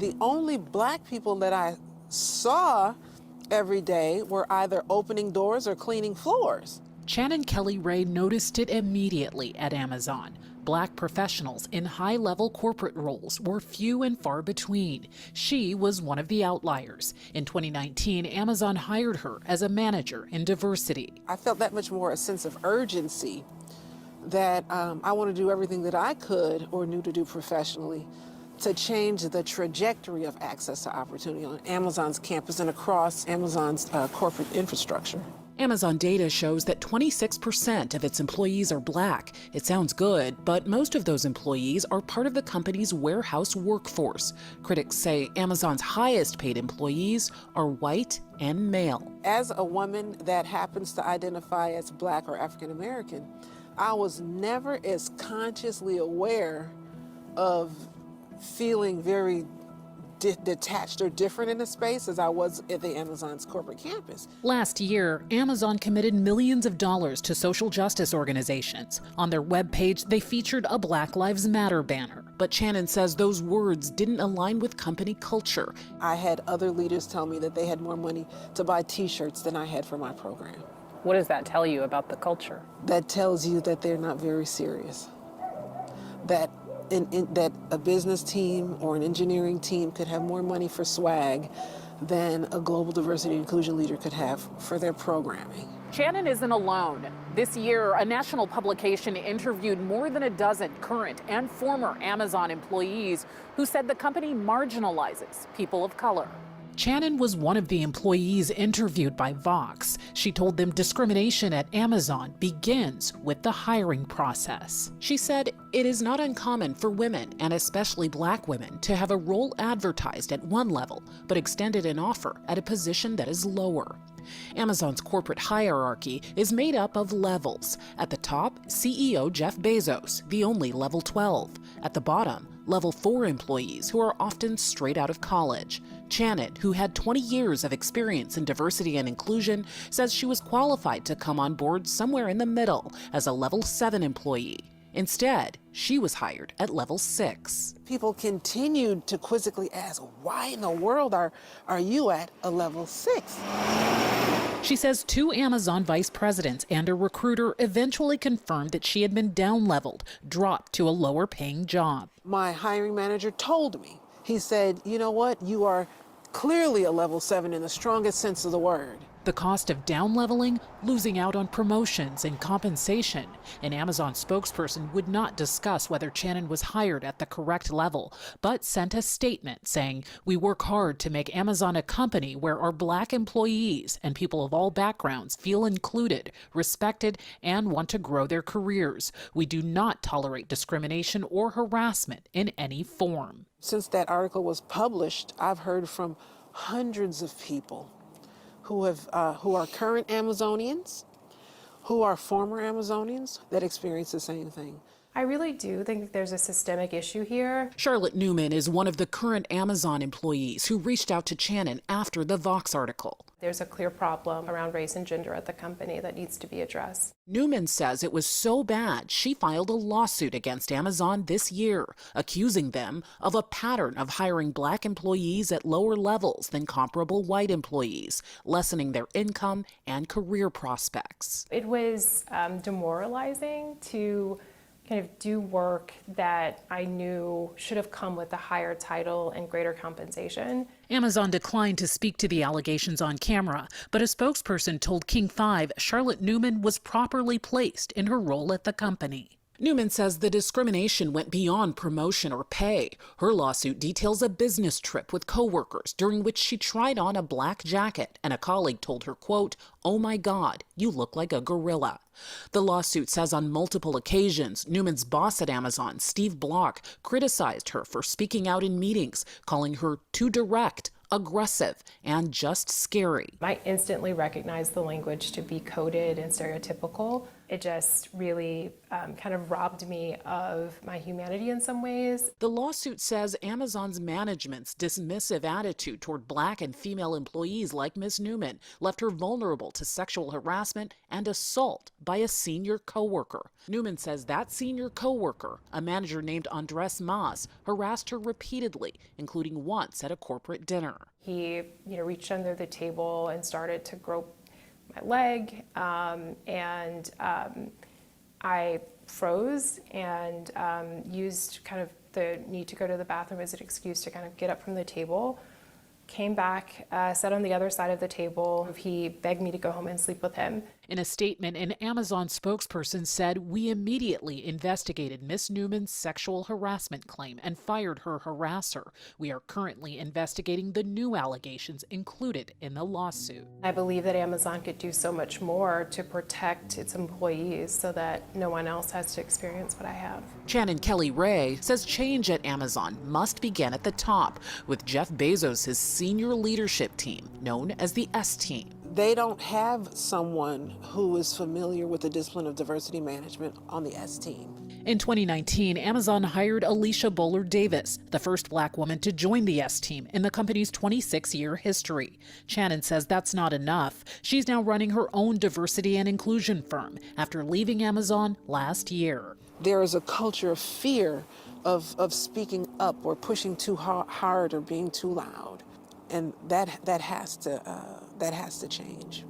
The only black people that I saw every day were either opening doors or cleaning floors. Shannon Kelly Ray noticed it immediately at Amazon. Black professionals in high-level corporate roles were few and far between. She was one of the outliers. In 2019, Amazon hired her as a manager in diversity. I felt that much more a sense of urgency that I want to do everything that I could or knew to do professionally to change the trajectory of access to opportunity on Amazon's campus and across Amazon's corporate infrastructure. Amazon data shows that 26% of its employees are black. It sounds good, but most of those employees are part of the company's warehouse workforce. Critics say Amazon's highest paid employees are white and male. As a woman that happens to identify as black or African American, I was never as consciously aware of feeling very detached or different in the space as I was at the Amazon's corporate campus. Last year, Amazon committed millions of dollars to social justice organizations. On their webpage, they featured a Black Lives Matter banner. But Shannon says those words didn't align with company culture. I had other leaders tell me that they had more money to buy T-shirts than I had for my program. What does that tell you about the culture? That tells you that they're not very serious. That that a business team or an engineering team could have more money for swag than a global diversity and inclusion leader could have for their programming. Shannon isn't alone. This year, a national publication interviewed more than a dozen current and former Amazon employees who said the company marginalizes people of color. Shannon was one of the employees interviewed by Vox. She told them discrimination at Amazon begins with the hiring process. She said it is not uncommon for women, and especially black women, to have a role advertised at one level, but extended an offer at a position that is lower. Amazon's corporate hierarchy is made up of levels. At the top, CEO Jeff Bezos, the only level 12. At the bottom, level 4 employees who are often straight out of college. Shannon, who had 20 years of experience in diversity and inclusion, says she was qualified to come on board somewhere in the middle as a level 7 employee. Instead, she was hired at level 6. People continued to quizzically ask, why in the world are you at a level 6? She says 2 Amazon vice presidents and a recruiter eventually confirmed that she had been down-leveled, dropped to a lower-paying job. My hiring manager told me, he said, you know what, you are clearly a level 7 in the strongest sense of the word. The cost of down-leveling, losing out on promotions and compensation. An Amazon spokesperson would not discuss whether Shannon was hired at the correct level, but sent a statement saying, "We work hard to make Amazon a company where our black employees and people of all backgrounds feel included, respected, and want to grow their careers. We do not tolerate discrimination or harassment in any form." Since that article was published, I've heard from hundreds of people who are current Amazonians, who are former Amazonians that experience the same thing. I really do think that there's a systemic issue here. Charlotte Newman is one of the current Amazon employees who reached out to Shannon after the Vox article. There's a clear problem around race and gender at the company that needs to be addressed. Newman says it was so bad she filed a lawsuit against Amazon this year, accusing them of a pattern of hiring black employees at lower levels than comparable white employees, lessening their income and career prospects. It was demoralizing to kind of do work that I knew should have come with a higher title and greater compensation. Amazon declined to speak to the allegations on camera, but a spokesperson told KING5 Charlotte Newman was properly placed in her role at the company. Newman says the discrimination went beyond promotion or pay. Her lawsuit details a business trip with coworkers during which she tried on a black jacket and a colleague told her, quote, "Oh my God, you look like a gorilla." The lawsuit says on multiple occasions, Newman's boss at Amazon, Steve Block, criticized her for speaking out in meetings, calling her too direct, aggressive, and just scary. I instantly recognized the language to be coded and stereotypical. It just really kind of robbed me of my humanity in some ways. The lawsuit says Amazon's management's dismissive attitude toward Black and female employees like Ms. Newman left her vulnerable to sexual harassment and assault by a senior coworker. Newman says that senior coworker, a manager named Andres Mas, harassed her repeatedly, including once at a corporate dinner. He, reached under the table and started to grope my leg, and I froze and used kind of the need to go to the bathroom as an excuse to kind of get up from the table. Came back, sat on the other side of the table. He begged me to go home and sleep with him. In a statement, an Amazon spokesperson said, "We immediately investigated Ms. Newman's sexual harassment claim and fired her harasser. We are currently investigating the new allegations included in the lawsuit." I believe that Amazon could do so much more to protect its employees so that no one else has to experience what I have. Shannon Kelly Ray says change at Amazon must begin at the top, with Jeff Bezos' senior leadership team, known as the S Team. They don't have someone who is familiar with the discipline of diversity management on the S Team. In 2019, Amazon hired Alicia Bowler Davis, the first Black woman to join the S Team in the company's 26-year history. Shannon says that's not enough. She's now running her own diversity and inclusion firm after leaving Amazon last year. There is a culture of fear of speaking up or pushing too hard or being too loud, and that has to change.